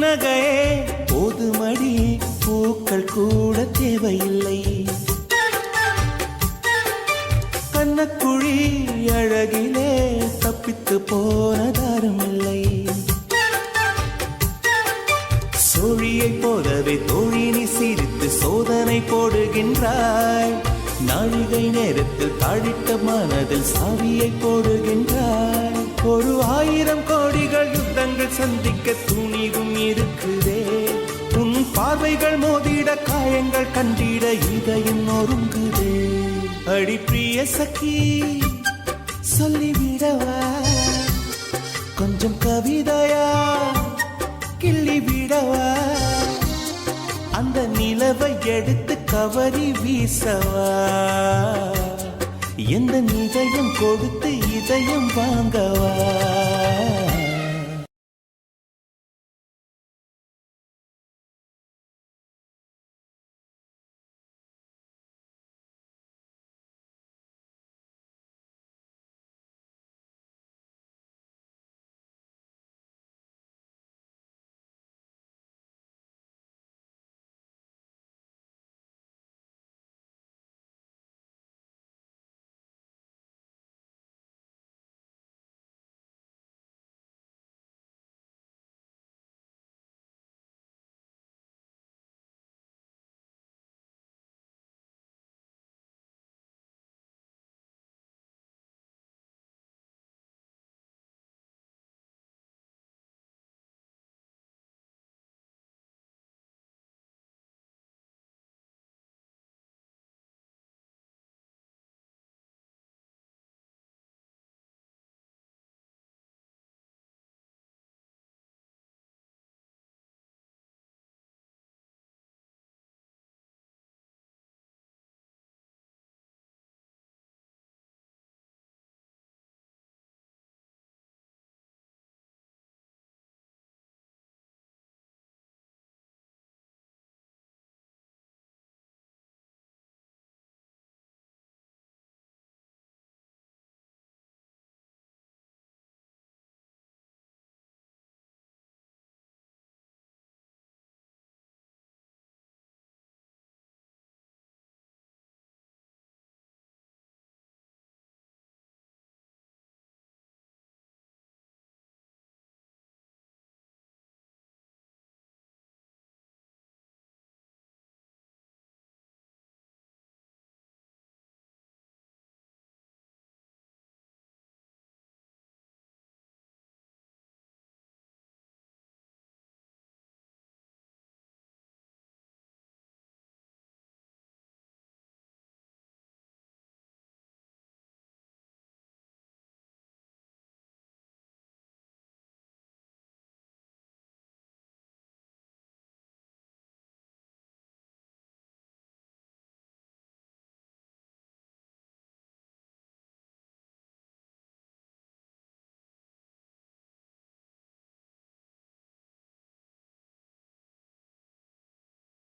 புன்னகையே போதுமடி, பூக்கள் கூட தேவையில்லை. கண்ணக்குழி அழகிலே தப்பித்து போனதாருமில்லை. சோழியை போலவே தோழினி சிரித்து சோதனை போடுகின்றாய். நாழிகை நேரத்தில் தாழிட்ட மனதில் சாவியை போடுகின்றாய். 1000 கோடிகள் யுத்தங்கள் சந்திக்க துணிவும் இருக்குதே. உன் பார்வைகள் மோதிட காயங்கள் கண்டிட இதயம் நொறுங்குதே. அடி பிரிய சகி சொல்லிவிடவா கொஞ்சம் கவிதையா கிள்ளி விடவா. அந்த நிலவை எடுத்து கவரி வீசவா. எந்த இதயம் கொடுத்து இதயம் வாங்கவா.